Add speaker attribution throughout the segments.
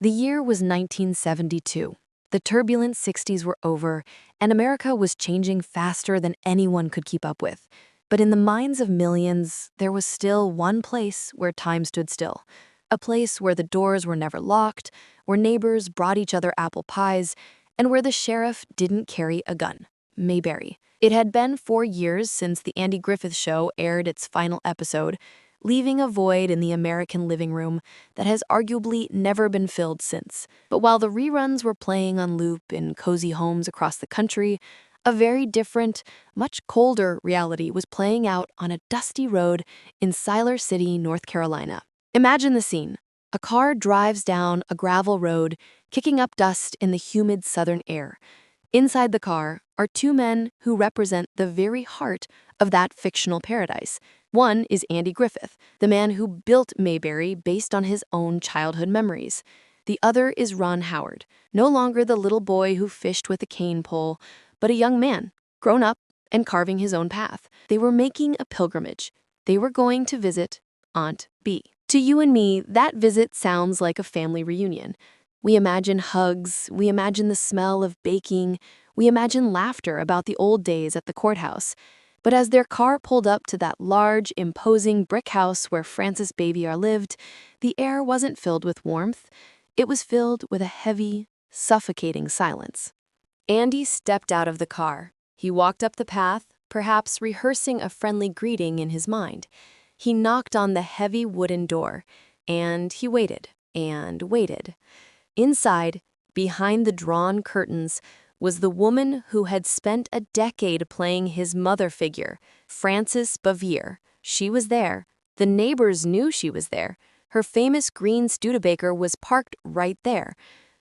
Speaker 1: The year was 1972. The turbulent 60s were over, and America was changing faster than anyone could keep up with. But in the minds of millions, there was still one place where time stood still. A place where the doors were never locked, where neighbors brought each other apple pies, and where the sheriff didn't carry a gun. Mayberry. It had been 4 years since the Andy Griffith Show aired its final episode, leaving a void in the American living room that has arguably never been filled since. But while the reruns were playing on loop in cozy homes across the country, a very different, much colder reality was playing out on a dusty road in Siler City, North Carolina. Imagine the scene. A car drives down a gravel road, kicking up dust in the humid southern air. Inside the car are two men who represent the very heart of that fictional paradise. One is Andy Griffith, the man who built Mayberry based on his own childhood memories. The other is Ron Howard, no longer the little boy who fished with a cane pole, but a young man, grown up and carving his own path. They were making a pilgrimage. They were going to visit Aunt B. To you and me, that visit sounds like a family reunion. We imagine hugs, we imagine the smell of baking, we imagine laughter about the old days at the courthouse. But as their car pulled up to that large, imposing brick house where Frances Bavier lived, the air wasn't filled with warmth. It was filled with a heavy, suffocating silence. Andy stepped out of the car. He walked up the path, perhaps rehearsing a friendly greeting in his mind. He knocked on the heavy wooden door, and he waited and waited. Inside, behind the drawn curtains, was the woman who had spent a decade playing his mother figure, Frances Bavier. She was there. The neighbors knew she was there. Her famous green Studebaker was parked right there.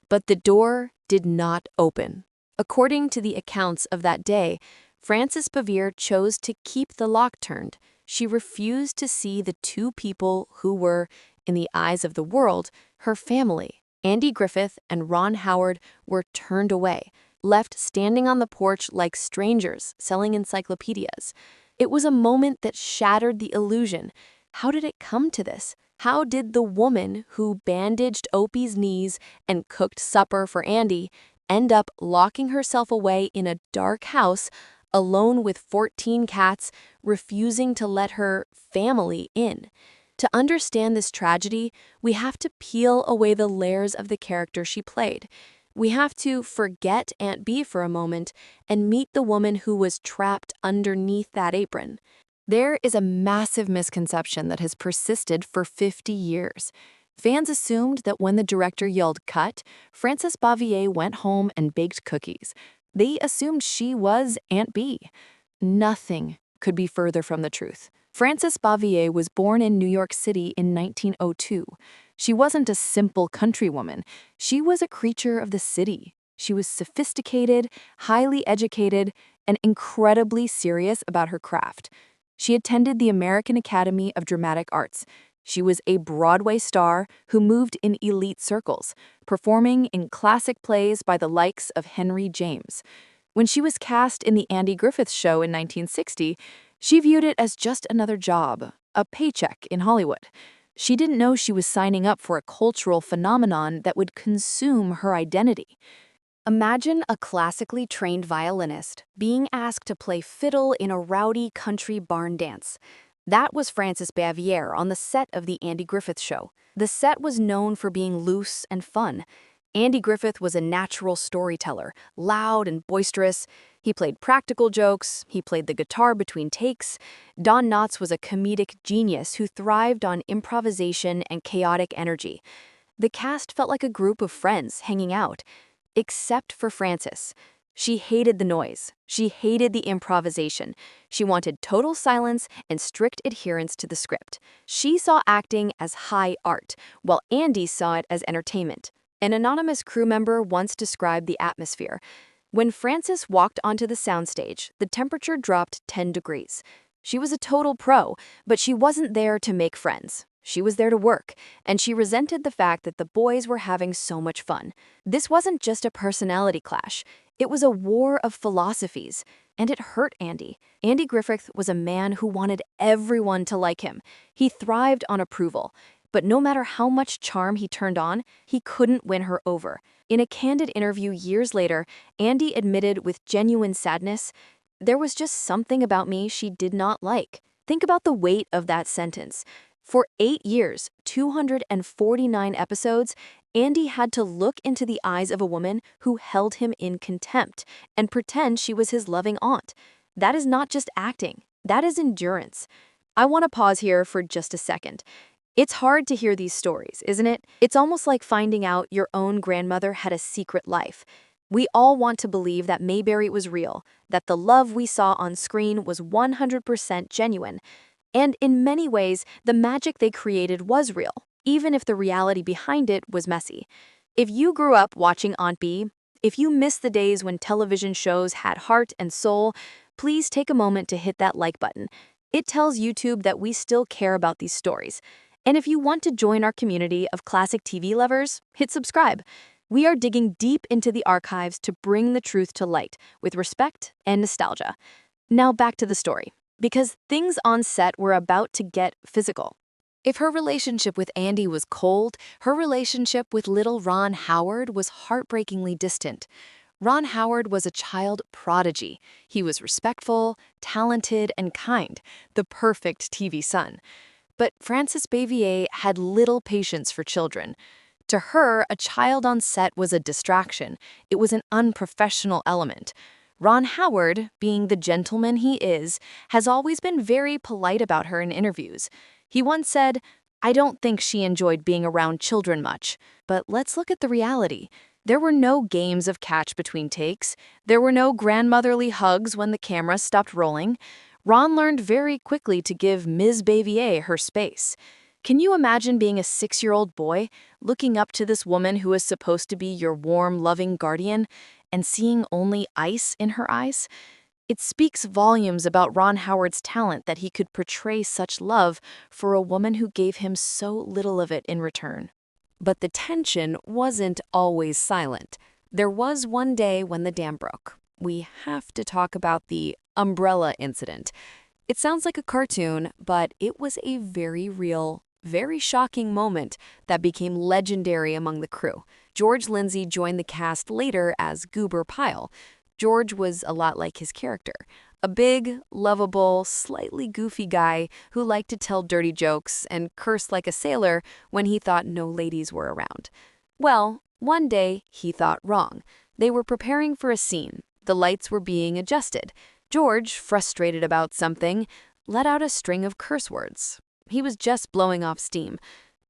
Speaker 1: But the door did not open. According to the accounts of that day, Frances Bavier chose to keep the lock turned. She refused to see the two people who were, in the eyes of the world, her family. Andy Griffith and Ron Howard were turned away, left standing on the porch like strangers selling encyclopedias. It was a moment that shattered the illusion. How did it come to this? How did the woman who bandaged Opie's knees and cooked supper for Andy end up locking herself away in a dark house, alone with 14 cats, refusing to let her family in? To understand this tragedy, we have to peel away the layers of the character she played. We have to forget Aunt B for a moment and meet the woman who was trapped underneath that apron. There is a massive misconception that has persisted for 50 years. Fans assumed that when the director yelled cut, Frances Bavier went home and baked cookies. They assumed she was Aunt B. Nothing could be further from the truth. Frances Bavier was born in New York City in 1902. She wasn't a simple countrywoman. She was a creature of the city. She was sophisticated, highly educated, and incredibly serious about her craft. She attended the American Academy of Dramatic Arts. She was a Broadway star who moved in elite circles, performing in classic plays by the likes of Henry James. When she was cast in the Andy Griffith Show in 1960, she viewed it as just another job, a paycheck in Hollywood. She didn't know she was signing up for a cultural phenomenon that would consume her identity. Imagine a classically trained violinist being asked to play fiddle in a rowdy country barn dance. That was Frances Bavier on the set of the Andy Griffith Show. The set was known for being loose and fun. Andy Griffith was a natural storyteller, loud and boisterous. He played practical jokes, he played the guitar between takes. Don Knotts was a comedic genius who thrived on improvisation and chaotic energy. The cast felt like a group of friends hanging out, except for Frances. She hated the noise. She hated the improvisation. She wanted total silence and strict adherence to the script. She saw acting as high art, while Andy saw it as entertainment. An anonymous crew member once described the atmosphere. When Frances walked onto the soundstage, the temperature dropped 10 degrees. She was a total pro, but she wasn't there to make friends. She was there to work, and she resented the fact that the boys were having so much fun. This wasn't just a personality clash. It was a war of philosophies, and it hurt Andy. Andy Griffith was a man who wanted everyone to like him. He thrived on approval. But no matter how much charm he turned on, he couldn't win her over. In a candid interview years later, Andy admitted with genuine sadness, "There was just something about me she did not like." Think about the weight of that sentence. For 8 years, 249 episodes, Andy had to look into the eyes of a woman who held him in contempt and pretend she was his loving aunt. That is not just acting, that is endurance. I want to pause here for just a second. It's hard to hear these stories, isn't it? It's almost like finding out your own grandmother had a secret life. We all want to believe that Mayberry was real, that the love we saw on screen was 100% genuine. And in many ways, the magic they created was real, even if the reality behind it was messy. If you grew up watching Aunt Bee, if you miss the days when television shows had heart and soul, please take a moment to hit that like button. It tells YouTube that we still care about these stories. And if you want to join our community of classic TV lovers, hit subscribe. We are digging deep into the archives to bring the truth to light with respect and nostalgia. Now back to the story, because things on set were about to get physical. If her relationship with Andy was cold, her relationship with little Ron Howard was heartbreakingly distant. Ron Howard was a child prodigy. He was respectful, talented, and kind, the perfect TV son. But Frances Bavier had little patience for children. To her, a child on set was a distraction. It was an unprofessional element. Ron Howard, being the gentleman he is, has always been very polite about her in interviews. He once said, "I don't think she enjoyed being around children much." But let's look at the reality. There were no games of catch between takes. There were no grandmotherly hugs when the camera stopped rolling. Ron learned very quickly to give Ms. Bavier her space. Can you imagine being a 6-year-old boy, looking up to this woman who is supposed to be your warm, loving guardian, and seeing only ice in her eyes? It speaks volumes about Ron Howard's talent that he could portray such love for a woman who gave him so little of it in return. But the tension wasn't always silent. There was one day when the dam broke. We have to talk about the umbrella incident. It sounds like a cartoon, but it was a very real, very shocking moment that became legendary among the crew. George Lindsay joined the cast later as Goober Pyle. George was a lot like his character, a big, lovable, slightly goofy guy who liked to tell dirty jokes and curse like a sailor when he thought no ladies were around. Well, one day he thought wrong. They were preparing for a scene. The lights were being adjusted. George, frustrated about something, let out a string of curse words. He was just blowing off steam.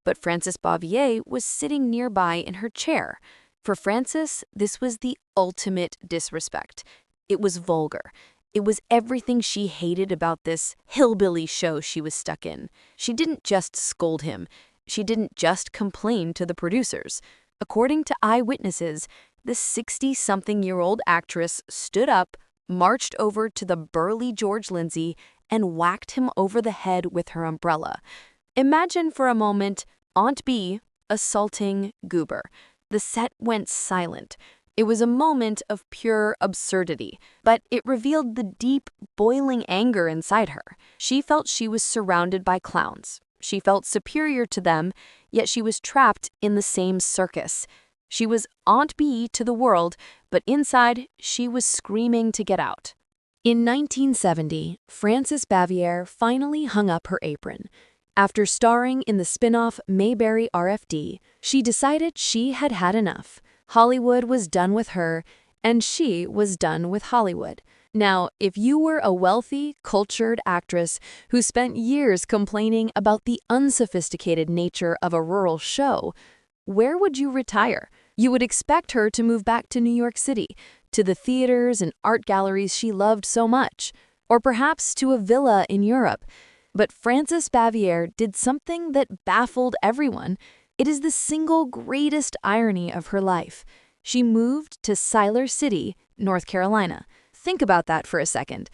Speaker 1: But Frances Bavier was sitting nearby in her chair. For Frances, this was the ultimate disrespect. It was vulgar. It was everything she hated about this hillbilly show she was stuck in. She didn't just scold him. She didn't just complain to the producers. According to eyewitnesses, the 60-something-year-old actress stood up, marched over to the burly George Lindsay, and whacked him over the head with her umbrella. Imagine for a moment Aunt Bee assaulting Goober. The set went silent. It was a moment of pure absurdity, but it revealed the deep, boiling anger inside her. She felt she was surrounded by clowns. She felt superior to them, yet she was trapped in the same circus. She was Aunt Bee to the world, but inside, she was screaming to get out. In 1970, Frances Bavier finally hung up her apron. After starring in the spin-off Mayberry RFD, she decided she had had enough. Hollywood was done with her, and she was done with Hollywood. Now, if you were a wealthy, cultured actress who spent years complaining about the unsophisticated nature of a rural show, where would you retire? You would expect her to move back to New York City, to the theaters and art galleries she loved so much, or perhaps to a villa in Europe. But Frances Bavier did something that baffled everyone. It is the single greatest irony of her life. She moved to Siler City, North Carolina. Think about that for a second.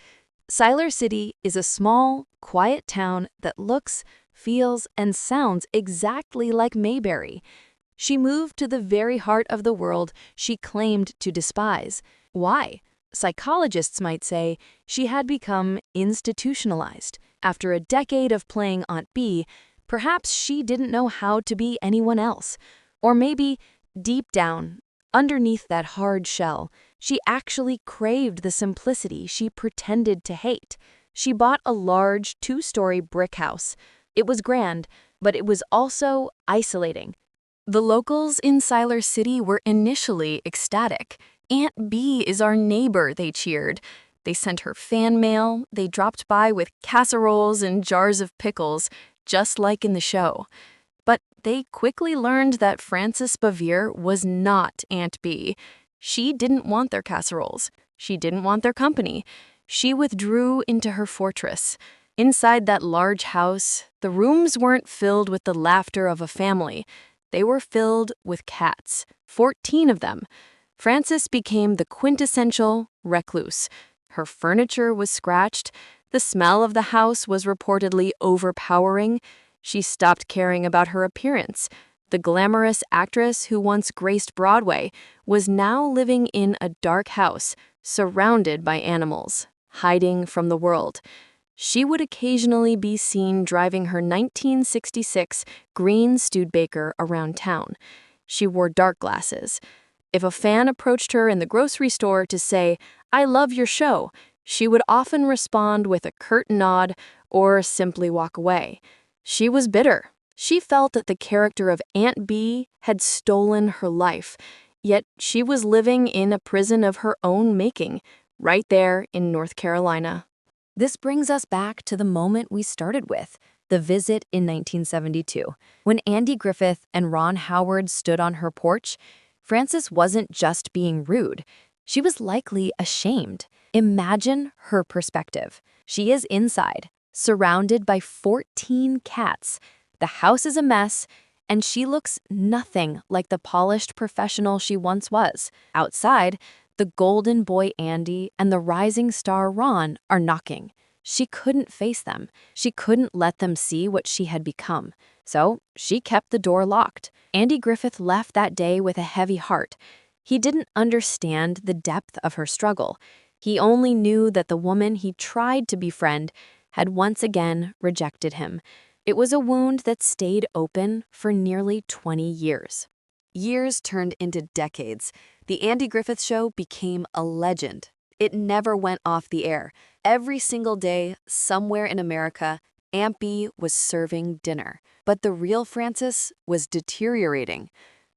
Speaker 1: Siler City is a small, quiet town that looks, feels, and sounds exactly like Mayberry. She moved to the very heart of the world she claimed to despise. Why? Psychologists might say she had become institutionalized. After a decade of playing Aunt Bee, Perhaps she didn't know how to be anyone else. Or maybe, deep down, underneath that hard shell, she actually craved the simplicity she pretended to hate. She bought a large, two-story brick house. It was grand, but it was also isolating. The locals in Siler City were initially ecstatic. "Aunt B is our neighbor," they cheered. They sent her fan mail, they dropped by with casseroles and jars of pickles, just like in the show. But they quickly learned that Frances Bavier was not Aunt B. She didn't want their casseroles. She didn't want their company. She withdrew into her fortress. Inside that large house, the rooms weren't filled with the laughter of a family. They were filled with cats, 14 of them. Frances became the quintessential recluse. Her furniture was scratched. The smell of the house was reportedly overpowering. She stopped caring about her appearance. The glamorous actress who once graced Broadway was now living in a dark house, surrounded by animals, hiding from the world. She would occasionally be seen driving her 1966 green Studebaker around town. She wore dark glasses. If a fan approached her in the grocery store to say, "I love your show," she would often respond with a curt nod or simply walk away. She was bitter. She felt that the character of Aunt B had stolen her life, yet she was living in a prison of her own making, right there in North Carolina. This brings us back to the moment we started with, the visit in 1972. When Andy Griffith and Ron Howard stood on her porch, Frances wasn't just being rude. She was likely ashamed. Imagine her perspective. She is inside, surrounded by 14 cats. The house is a mess, and she looks nothing like the polished professional she once was. Outside, the golden boy Andy and the rising star Ron are knocking. She couldn't face them. She couldn't let them see what she had become. So she kept the door locked. Andy Griffith left that day with a heavy heart. He didn't understand the depth of her struggle. He only knew that the woman he tried to befriend had once again rejected him. It was a wound that stayed open for nearly 20 years. Years turned into decades. The Andy Griffith Show became a legend. It never went off the air. Every single day, somewhere in America, Aunt B was serving dinner. But the real Frances was deteriorating.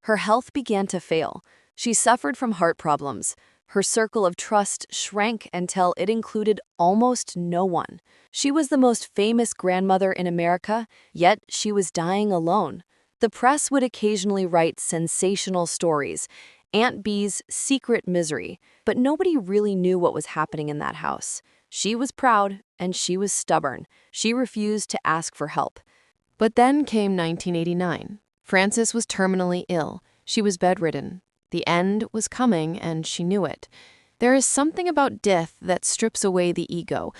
Speaker 1: Her health began to fail. She suffered from heart problems. Her circle of trust shrank until it included almost no one. She was the most famous grandmother in America, yet she was dying alone. The press would occasionally write sensational stories, Aunt B's secret misery, but nobody really knew what was happening in that house. She was proud, and she was stubborn. She refused to ask for help. But then came 1989. Frances was terminally ill. She was bedridden. The end was coming, and she knew it. There is something about death that strips away the ego.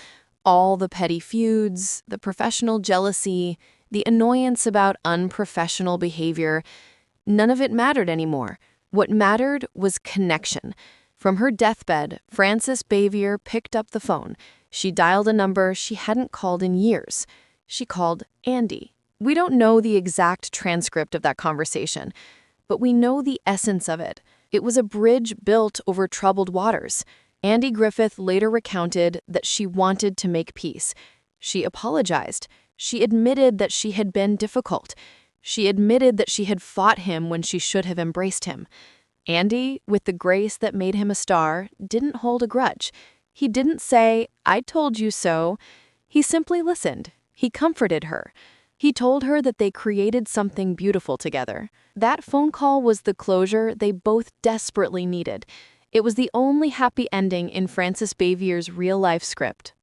Speaker 1: All the petty feuds, the professional jealousy, the annoyance about unprofessional behavior, none of it mattered anymore. What mattered was connection. From her deathbed, Frances Bavier picked up the phone. She dialed a number she hadn't called in years. She called Andy. We don't know the exact transcript of that conversation, but we know the essence of it. It was a bridge built over troubled waters. Andy Griffith later recounted that she wanted to make peace. She apologized. She admitted that she had been difficult. She admitted that she had fought him when she should have embraced him. Andy, with the grace that made him a star, didn't hold a grudge. He didn't say, "I told you so." He simply listened. He comforted her. He told her that they created something beautiful together. That phone call was the closure they both desperately needed. It was the only happy ending in Frances Bavier's real-life script.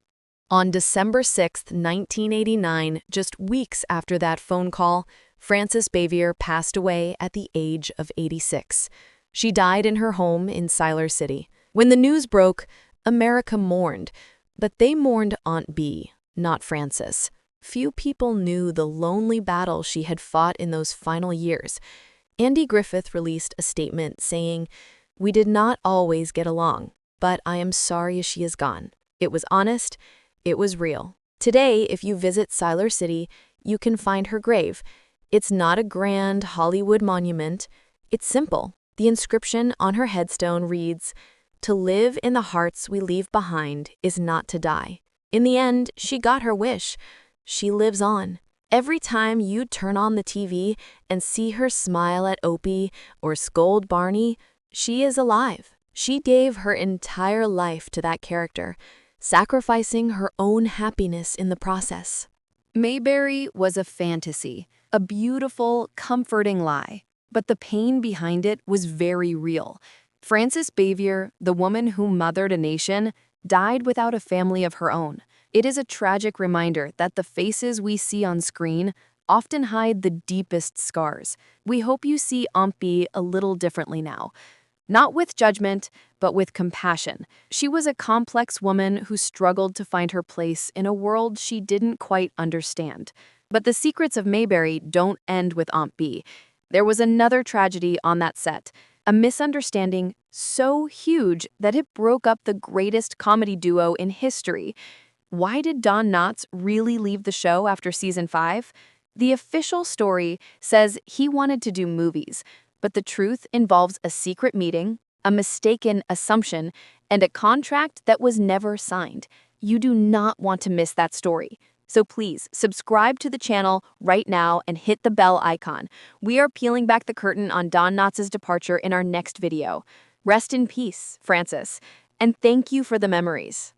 Speaker 1: On December 6, 1989, just weeks after that phone call, Frances Bavier passed away at the age of 86. She died in her home in Siler City. When the news broke, America mourned, but they mourned Aunt B, not Frances. Few people knew the lonely battle she had fought in those final years. Andy Griffith released a statement saying, "We did not always get along, but I am sorry she is gone. It was honest, it was real." Today, if you visit Siler City, you can find her grave. It's not a grand Hollywood monument. It's simple. The inscription on her headstone reads, "To live in the hearts we leave behind is not to die." In the end, she got her wish. She lives on. Every time you turn on the TV and see her smile at Opie or scold Barney, she is alive. She gave her entire life to that character, sacrificing her own happiness in the process. Mayberry was a fantasy, a beautiful, comforting lie, but the pain behind it was very real. Frances Bavier, the woman who mothered a nation, died without a family of her own. It is a tragic reminder that the faces we see on screen often hide the deepest scars. We hope you see Aunt Bee a little differently now. Not with judgment, but with compassion. She was a complex woman who struggled to find her place in a world she didn't quite understand. But the secrets of Mayberry don't end with Aunt Bee. There was another tragedy on that set, a misunderstanding so huge that it broke up the greatest comedy duo in history. Why did Don Knotts really leave the show after season 5? The official story says he wanted to do movies, but the truth involves a secret meeting, a mistaken assumption, and a contract that was never signed. You do not want to miss that story. So please, subscribe to the channel right now and hit the bell icon. We are peeling back the curtain on Don Knotts' departure in our next video. Rest in peace, Frances, and thank you for the memories.